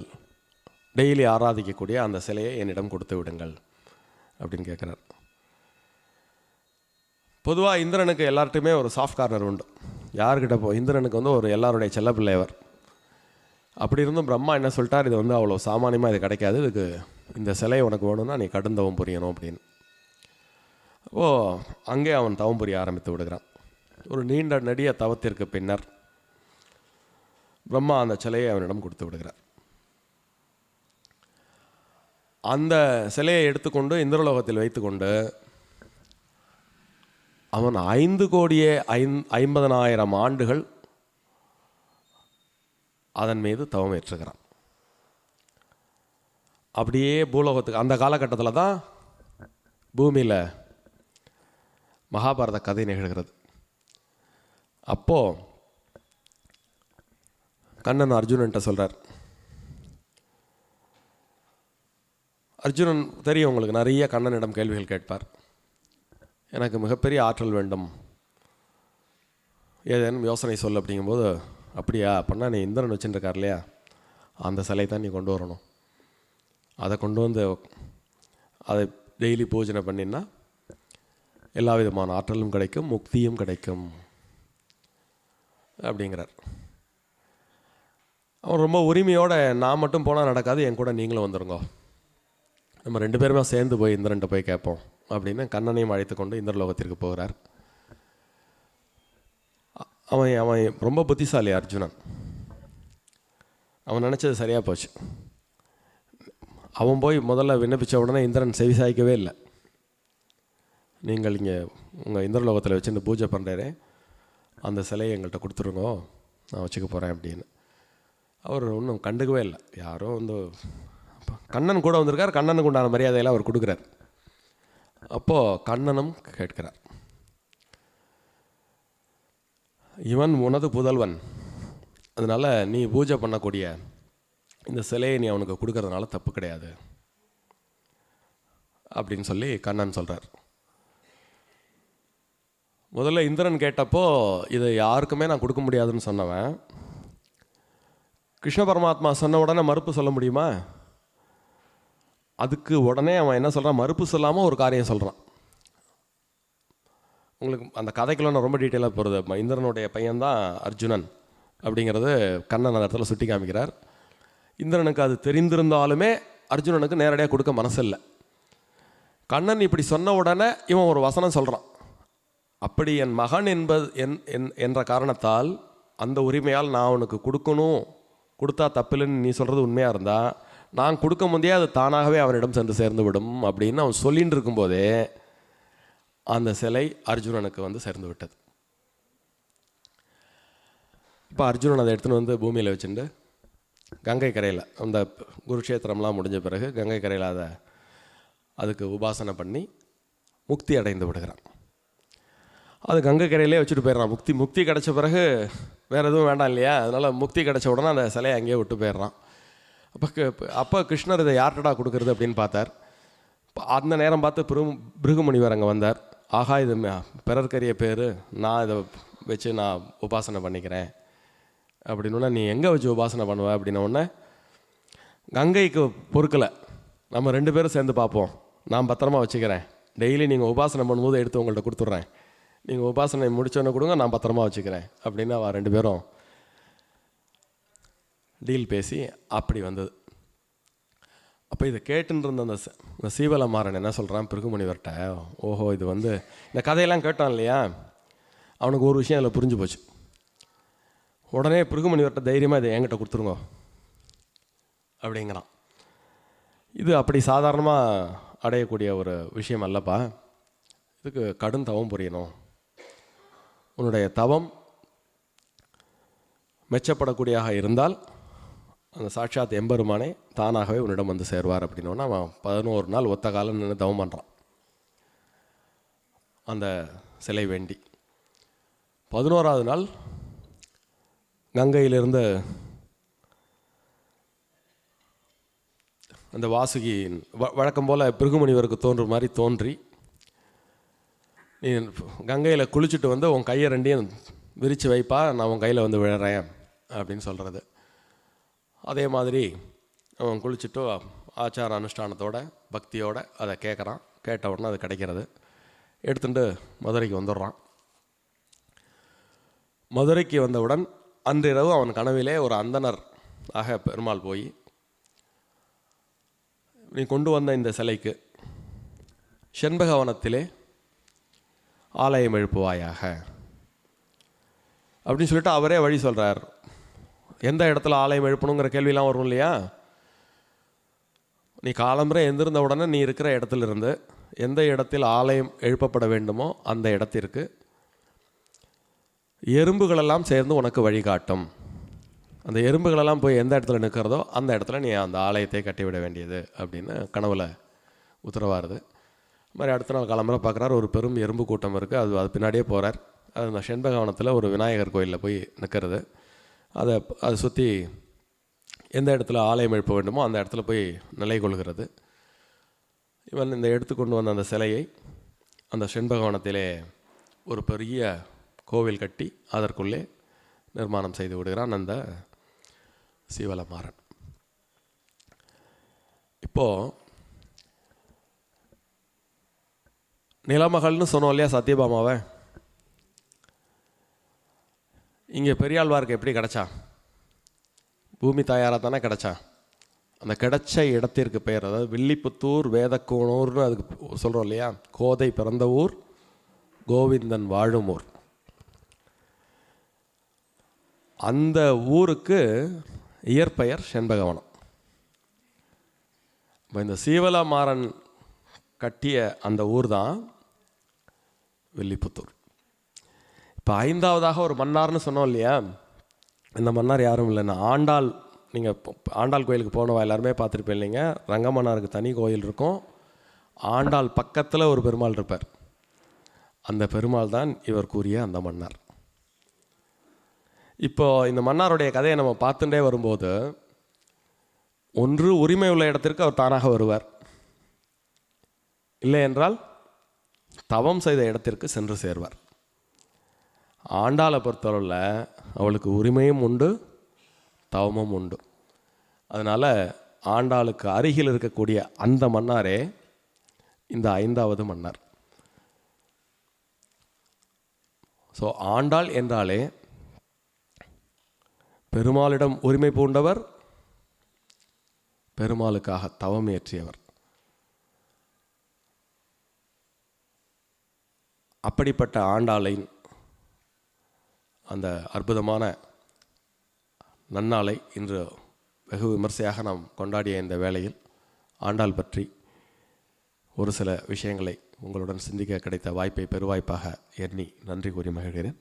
S1: டெய்லி ஆராதிக்கக்கூடிய அந்த சிலையை என்னிடம் கொடுத்து விடுங்கள் அப்படின்னு கேட்குறார். பொதுவாக இந்திரனுக்கு எல்லார்ட்டையுமே ஒரு சாஃப்ட் கார்னர் உண்டு. யார்கிட்ட இந்திரனுக்கு ஒரு எல்லாருடைய செல்லப்பிள்ளை அவர். அப்படி இருந்தும் பிரம்மா என்ன சொல்லிட்டார், இது அவ்வளோ சாமானியமாக இது கிடைக்காது, இதுக்கு இந்த சிலையை உனக்கு வேணும்னா நீ கடும் தவம் புரியணும் அப்படின்னு. அங்கே அவன் தவம் புரிய ஆரம்பித்து விடுகிறான். ஒரு நீண்ட நெடிய தவத்திற்கு பின்னர் பிரம்மா அந்த சிலையை அவனிடம் கொடுத்து விடுகிறார். அந்த சிலையை எடுத்துக்கொண்டு இந்திரலோகத்தில் வைத்துக்கொண்டு அவன் 5,50,000 ஆண்டுகள் அதன் மீது தவம் ஏற்றுகிறான். அப்படியே பூலோகத்துக்கு அந்த காலகட்டத்தில் தான் பூமியில் மகாபாரத கதை நிகழ்கிறது. அப்போது கண்ணன் அர்ஜுனன்ட்ட சொல்கிறார். அர்ஜுனன் தெரியும் உங்களுக்கு, நிறைய கண்ணனிடம் கேள்விகள் கேட்பார். எனக்கு மிகப்பெரிய ஆற்றல் வேண்டும், ஏதேனும் யோசனை சொல் அப்படிங்கும்போது, அப்படியா அப்படின்னா நீ இந்திரன் வச்சுருக்கார் இல்லையா, அந்த சிலை தான் நீ கொண்டு வரணும். அதை கொண்டு வந்து அதை டெய்லி பூஜனை பண்ணினா எல்லா விதமான ஆற்றலும் கிடைக்கும், முக்தியும் கிடைக்கும் அப்படிங்கிறார். அவன் ரொம்ப உரிமையோடு, நான் மட்டும் போனால் நடக்காது, என் கூட நீங்களும் வந்துருங்கோ, நம்ம 2 பேருமே சேர்ந்து போய் இந்திரன்ட்ட போய் கேட்போம் அப்படின்னு கண்ணனையும் அழைத்து கொண்டு இந்திரலோகத்திற்கு போகிறார். அவன் ரொம்ப புத்திசாலி அர்ஜுனன். அவன் நினச்சது சரியாக போச்சு. அவன் போய் முதல்ல விண்ணப்பித்த உடனே இந்திரன் செவிசாய்க்கவே இல்லை. நீங்கள் இங்கே உங்கள் இந்திரலோகத்தில் வச்சுட்டு பூஜை பண்ணுறேன், அந்த சிலையை எங்கள்கிட்ட கொடுத்துருங்கோ, நான் வச்சுக்க போகிறேன் அப்படின்னு. அவர் ஒன்றும் கண்டுக்கவே இல்லை. யாரோ கண்ணன் கூட வந்திருக்கார், கண்ணனுக்கு உண்டான மரியாதையெல்லாம் அவர் கொடுக்குறார். அப்போது கண்ணனும் கேட்கிறார், இவன் உனது புதல்வன், அதனால் நீ பூஜை பண்ணக்கூடிய இந்த சிலையை நீ அவனுக்கு கொடுக்கறதுனால தப்பு கிடையாது அப்படின்னு சொல்லி கண்ணன் சொல்கிறார். முதல்ல இந்திரன் கேட்டப்போ இதை யாருக்குமே நான் கொடுக்க முடியாதுன்னு சொன்னவன், கிருஷ்ண பரமாத்மா சொன்ன உடனே மறுப்பு சொல்ல முடியுமா? அதுக்கு உடனே அவன் என்ன சொல்கிறான், மறுப்பு சொல்லாமல் ஒரு காரியம் சொல்கிறான். உங்களுக்கு அந்த கதைக்குள்ள நான் ரொம்ப டீட்டெயிலாக போகிறது. இந்திரனுடைய பையன்தான் அர்ஜுனன் அப்படிங்கிறது கண்ணன் அந்த இடத்துல சுட்டி காமிக்கிறார். இந்திரனுக்கு அது தெரிந்திருந்தாலுமே அர்ஜுனனுக்கு நேரடியாக கொடுக்க மனசில்லை. கண்ணன் இப்படி சொன்ன உடனே இவன் ஒரு வசனம் சொல்கிறான், அப்படி என் மகன் என்ற காரணத்தால் அந்த உரிமையால் நான் அவனுக்கு கொடுக்கணும், கொடுத்தா தப்பில்லைன்னு நீ சொல்கிறது உண்மையாக இருந்தால் நான் கொடுக்க முடியாது, அது தானாகவே அவனிடம் சென்று சேர்ந்து விடும் அப்படின்னு அவன் சொல்லின்னு இருக்கும்போதே அந்த சிலை அர்ஜுனனுக்கு சேர்ந்து விட்டது. இப்போ அர்ஜுனன் அதை எடுத்துன்னு பூமியில் வச்சுட்டு கங்கை கரையில், அந்த குருக்ஷேத்திரம்லாம் முடிஞ்ச பிறகு கங்கை கரையில் அதுக்கு உபாசனை பண்ணி முக்தி அடைந்து விடுகிறான். அது கங்கை கரையிலே வச்சுட்டு போயிடுறான். முக்தி கிடச்ச பிறகு வேறு எதுவும் வேண்டாம் இல்லையா, அதனால் முக்தி கிடச்ச உடனே அந்த சிலையை அங்கேயே விட்டு போயிடுறான். அப்போ கிருஷ்ணர் இதை யார்டா கொடுக்குறது அப்படின்னு பார்த்தார். அந்த நேரம் பார்த்து பிருகுமுனிவர் அங்கே வந்தார். ஆகா, இது பிறர்க்கரிய பேர், நான் இதை வச்சு நான் உபாசனை பண்ணிக்கிறேன் அப்படின்னா, நீ எங்கே வச்சு உபாசனை பண்ணுவ அப்படின்னோடனே, கங்கைக்கு பொறுக்கலை, நம்ம 2 பேரும் சேர்ந்து பார்ப்போம், நான் பத்திரமா வச்சுக்கிறேன், டெய்லி நீங்கள் உபாசனை பண்ணும்போது எடுத்து உங்கள்கிட்ட கொடுத்துட்றேன் நீங்கள் உபாசனை முடிச்சோன்னே கொடுங்க, நான் பத்திரமா வச்சுக்கிறேன் அப்படின்னு அவள் 2 பேரும் டீல் பேசி அப்படி வந்தது. அப்போ இதை கேட்டுன்னு இருந்த அந்த சீவலமாறன் என்ன சொல்கிறான் பிருகுமுனிவர்கிட்ட, ஓஹோ இது இந்த கதையெல்லாம் கேட்டான் இல்லையா, அவனுக்கு ஒரு விஷயம் அதில் புரிஞ்சு போச்சு. உடனே பிருகுமுனிவர்கிட்ட தைரியமாக இதை என்கிட்ட கொடுத்துருங்க அப்படிங்கிறான். இது அப்படி சாதாரணமாக அடையக்கூடிய ஒரு விஷயம் அல்லப்பா, இதுக்கு கடும் தவம் புரியணும். உன்னுடைய தவம் மெச்சப்படக்கூடியதாக இருந்தால் அந்த சாட்சாத் எம்பெருமானே தானாகவே உன்னிடம் வந்து சேர்வார் அப்படின்னோன்னா அவன் 11 நாள் ஒத்த காலம் நின்று தவம் பண்ணுறான் அந்த சிலை வேண்டி. 11ஆவது நாள் கங்கையிலிருந்து அந்த வாசுகி வழக்கம் போல் பிருகுமுனிவருக்கு தோன்ற மாதிரி தோன்றி, நீ கங்கையில் குளிச்சுட்டு வந்து உன் கையை 2ஐயும் விரித்து வைப்பா, நான் உன் கையில் வந்து விழுறேன் அப்படின்னு சொல்கிறது. அதே மாதிரி அவன் குளிச்சுட்டு ஆச்சார அனுஷ்டானத்தோட பக்தியோடு அதை கேட்குறான். கேட்ட உடனே அது கிடைக்கிறது. எடுத்துட்டு மதுரைக்கு வந்துடுறான். மதுரைக்கு வந்தவுடன் அன்றிரவு அவன் கனவிலே ஒரு அந்தனர் ஆக பெருமாள் போய், நீ கொண்டு வந்த இந்த சிலைக்கு செண்பகவனத்திலே ஆலயம் எழுப்புவாயாக அப்படின்னு சொல்லிட்டு அவரே வழி சொல்கிறார். எந்த இடத்துல ஆலயம் எழுப்பணுங்கிற கேள்வியெலாம் வரும் இல்லையா. நீ காலம்பரை எந்திருந்த உடனே நீ இருக்கிற இடத்துலேருந்து எந்த இடத்தில் ஆலயம் எழுப்பப்பட வேண்டுமோ அந்த இடத்திற்கு எறும்புகளெல்லாம் சேர்ந்து உனக்கு வழிகாட்டும். அந்த எறும்புகளெல்லாம் போய் எந்த இடத்துல நிற்கிறதோ அந்த இடத்துல நீ அந்த ஆலயத்தை கட்டிவிட வேண்டியது அப்படின்னு கனவுல உத்தரவாருது. இது மாதிரி அடுத்த நாள் காலம்பரை பார்க்குறாரு, ஒரு பெரும் எறும்பு கூட்டம் இருக்குது. அது பின்னாடியே போகிறார். அது அந்த செண்பகவனத்தில் ஒரு விநாயகர் கோயிலில் போய் நிற்கிறது. அதை சுற்றி எந்த இடத்துல ஆலயம் எழுப்ப வேண்டுமோ அந்த இடத்துல போய் நிலை கொள்கிறது. இவன் இந்த எடுத்துக்கொண்டு வந்த அந்த சிலையை அந்த செண்பகவனத்திலே ஒரு பெரிய கோவில் கட்டி அதற்குள்ளே நிர்மாணம் செய்து விடுகிறான் அந்த சீவலமாறன். இப்போது நிலமகள்னு சொன்னோம் இல்லையா சத்யபாமாவை, இங்கே பெரியாழ்வாருக்கு எப்படி கிடச்சா? பூமி தாயாராக தானே கிடச்சா. அந்த கிடைச்ச இடத்திற்கு பெயர், அதாவது வில்லிபுத்தூர் வேதக்கூனூர்னு அதுக்கு சொல்கிறோம் இல்லையா. கோதை பிறந்த ஊர், கோவிந்தன் வாழும் ஊர். அந்த ஊருக்கு இயற்பெயர் செண்பகவனம். இந்த சீவலமாறன் கட்டிய அந்த ஊர் தான் வில்லிபுத்தூர். இப்போ 5ஆவதாக ஒரு மன்னார்னு சொன்னோம் இல்லையா. இந்த மன்னார் யாரும் இல்லைன்னா ஆண்டாள். நீங்கள் ஆண்டாள் கோயிலுக்கு போனவா எல்லாருமே பார்த்துருப்பேன் இல்லைங்க. ரங்கமன்னாருக்கு தனி கோயில் இருக்கும். ஆண்டாள் பக்கத்தில் ஒரு பெருமாள் இருப்பார். அந்த பெருமாள் தான் இவர் கூறிய அந்த மன்னார். இப்போது இந்த மன்னாருடைய கதையை நம்ம பார்த்துட்டே வரும்போது, ஒன்று உரிமை உள்ள இடத்திற்கு அவர் தானாக வருவார், இல்லை என்றால் தவம் செய்த இடத்திற்கு சென்று சேர்வார். ஆண்டாளை பொறுத்தளவில் அவளுக்கு உரிமையும் உண்டு, தவமும் உண்டு. அதனால் ஆண்டாளுக்கு அருகில் இருக்கக்கூடிய அந்த மன்னாரே இந்த 5ஆவது மன்னார். ஸோ ஆண்டாள் என்றாலே பெருமாளிடம் உரிமை பூண்டவர், பெருமாளுக்காக தவம் இயற்றியவர். அப்படிப்பட்ட ஆண்டாளின் அந்த அற்புதமான நன்னாளை இன்று வெகு விமர்சையாக நாம் கொண்டாடிய இந்த வேளையில் ஆண்டாள் பற்றி ஒரு சில விஷயங்களை உங்களுடன் சிந்திக்க கிடைத்த வாய்ப்பை பெருவாய்ப்பாக எண்ணி நன்றி கூறி மகிழ்கிறேன்.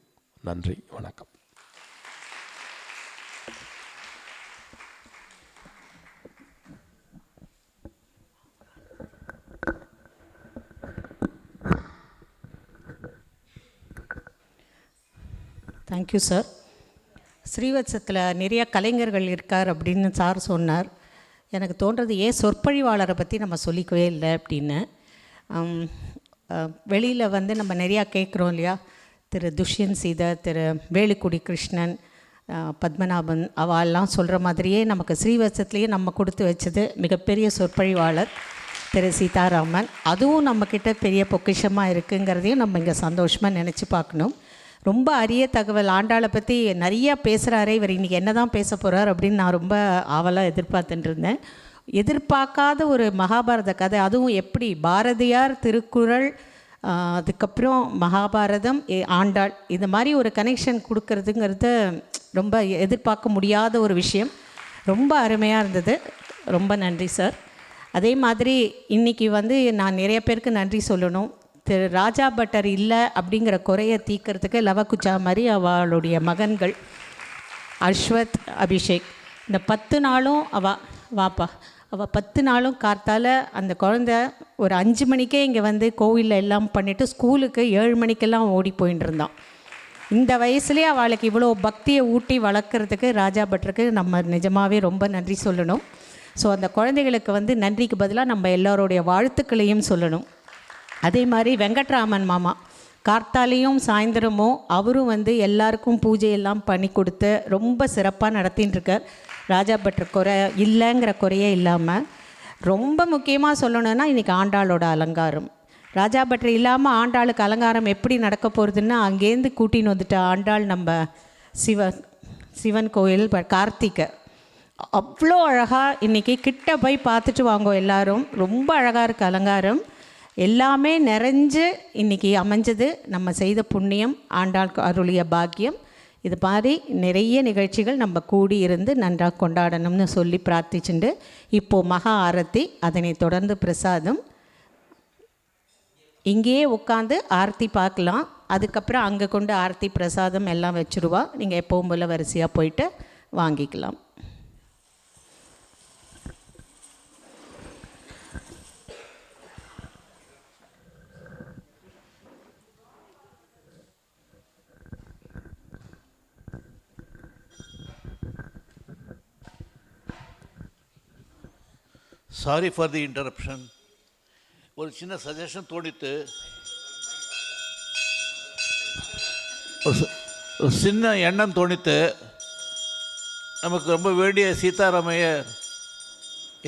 S1: நன்றி, வணக்கம்.
S3: Thank you sir. ஸ்ரீவத்சத்தில் நிறைய கலைஞர்கள் இருக்கார் அப்படின்னு சார் சொன்னார். எனக்கு தோன்றது ஏன் சொற்பொழிவாளரை பற்றி நம்ம சொல்லிக்கவே இல்லை அப்படின்னு. வெளியில் நம்ம நிறையா கேட்குறோம் இல்லையா. திரு துஷ்யந்த் சீதர், திரு வேலுக்குடி கிருஷ்ணன், பத்மநாபன் அவெல்லாம் சொல்கிற மாதிரியே நமக்கு ஸ்ரீவத்சத்துலேயே நம்ம கொடுத்து வச்சது மிகப்பெரிய சொற்பொழிவாளர். திரு சீதாராமன். அதுவும் நம்மக்கிட்ட பெரிய பொக்கிஷமாக இருக்குங்கிறதையும் நம்ம இங்கே சந்தோஷமாக நினச்சி பார்க்கணும். ரொம்ப அரிய தகவல். ஆண்டாளை பற்றி நிறையா பேசுகிறாரே, இவர் இன்றைக்கி என்ன தான் பேச போகிறார் அப்படின்னு நான் ரொம்ப ஆவலாக எதிர்பார்த்துட்டு இருந்தேன். எதிர்பார்க்காத ஒரு மகாபாரத கதை, அதுவும் எப்படி பாரதியார், திருக்குறள், அதுக்கப்புறம் மகாபாரதம், ஆண்டாள், இது மாதிரி ஒரு கனெக்ஷன் கொடுக்கறதுங்கிறது ரொம்ப எதிர்பார்க்க முடியாத ஒரு விஷயம். ரொம்ப அருமையாக இருந்தது. ரொம்ப நன்றி சார். அதே மாதிரி இன்றைக்கி நான் நிறைய பேருக்கு நன்றி சொல்லணும். திரு ராஜா பட்டர் இல்லை அப்படிங்கிற குறையை தீர்க்கறதுக்கு லவகுச்சா மாதிரி அவளுடைய மகன்கள் அஸ்வத், அபிஷேக், இந்த 10 நாளும் அவள் 10 நாளும் கார்த்தால் அந்த குழந்த ஒரு 5 மணிக்கே இங்கே கோவிலில் எல்லாம் பண்ணிவிட்டு ஸ்கூலுக்கு 7 மணிக்கெல்லாம் ஓடி போயின்னு இருந்தான். இந்த வயசுலேயே அவளுக்கு இவ்வளோ பக்தியை ஊட்டி வளர்க்குறதுக்கு ராஜா பட்டருக்கு நம்ம நிஜமாகவே ரொம்ப நன்றி சொல்லணும். ஸோ அந்த குழந்தைகளுக்கு நன்றிக்கு பதிலாக நம்ம எல்லோருடைய வாழ்த்துக்களையும் சொல்லணும். அதே மாதிரி வெங்கட்ராமன் மாமா கார்த்தாலையும் சாயந்தரமும் அவரும் எல்லாருக்கும் பூஜையெல்லாம் பண்ணி கொடுத்து ரொம்ப சிறப்பாக நடத்தின்னு இருக்கார். ராஜா பட்டர் குறை இல்லைங்கிற குறையே இல்லாமல். ரொம்ப முக்கியமாக சொல்லணுன்னா இன்றைக்கி ஆண்டாளோட அலங்காரம். ராஜா பட்டர் இல்லாமல் ஆண்டாளுக்கு அலங்காரம் எப்படி நடக்க போகிறதுன்னா, அங்கேருந்து கூட்டின்னு வந்துட்டு ஆண்டாள் நம்ம சிவன் கோயில் கார்த்திகை அவ்வளோ அழகாக இன்றைக்கி கிட்ட போய் பார்த்துட்டு வாங்க எல்லாரும். ரொம்ப அழகாக இருக்குது அலங்காரம். எல்லாமே நிறைஞ்சு இன்றைக்கி அமைஞ்சது நம்ம செய்த புண்ணியம், ஆண்டாள் அருளிய பாக்கியம். இது மாதிரி நிறைய நிகழ்ச்சிகள் நம்ம கூடி இருந்து நன்றாக கொண்டாடணும்னு சொல்லி பிரார்த்திச்சுண்டு இப்போது மகா ஆரத்தி, அதனை தொடர்ந்து பிரசாதம். இங்கேயே உட்காந்து ஆரத்தி பார்க்கலாம். அதுக்கப்புறம் அங்கே கொண்டு ஆரத்தி பிரசாதம் எல்லாம் வச்சுருவா. நீங்கள் எப்பவும் போல் வரிசையாக போயிட்டு வாங்கிக்கலாம்.
S4: Sorry for the interruption. ஒரு சின்ன சஜஷன் தோணித்து. ஒரு சின்ன எண்ணம் தோணித்து. நமக்கு ரொம்ப வேண்டிய சீதாராமையர்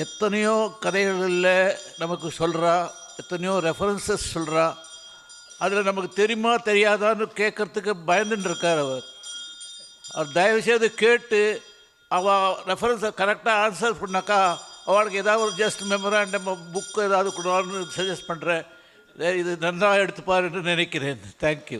S4: எத்தனையோ கதைகளில் நமக்கு சொல்கிறா, எத்தனையோ ரெஃபரன்சஸ் சொல்கிறா. அதில் நமக்கு தெரியுமா தெரியாதான்னு கேட்குறதுக்கு பயந்துட்டு இருக்கார் அவர். தயவுசெய்து கேட்டு அவள் ரெஃபரன்ஸை கரெக்டாக ஆன்சர் பண்ணாக்கா அவளுக்கு ஏதாவது ஒரு ஜஸ்ட் மெமராண்டம் புக்கு ஏதாவது கொடுவான்னு சஜஸ்ட் பண்ணுறேன். இது நன்றாக எடுத்துப்பாருன்னு நினைக்கிறேன். தேங்க்யூ.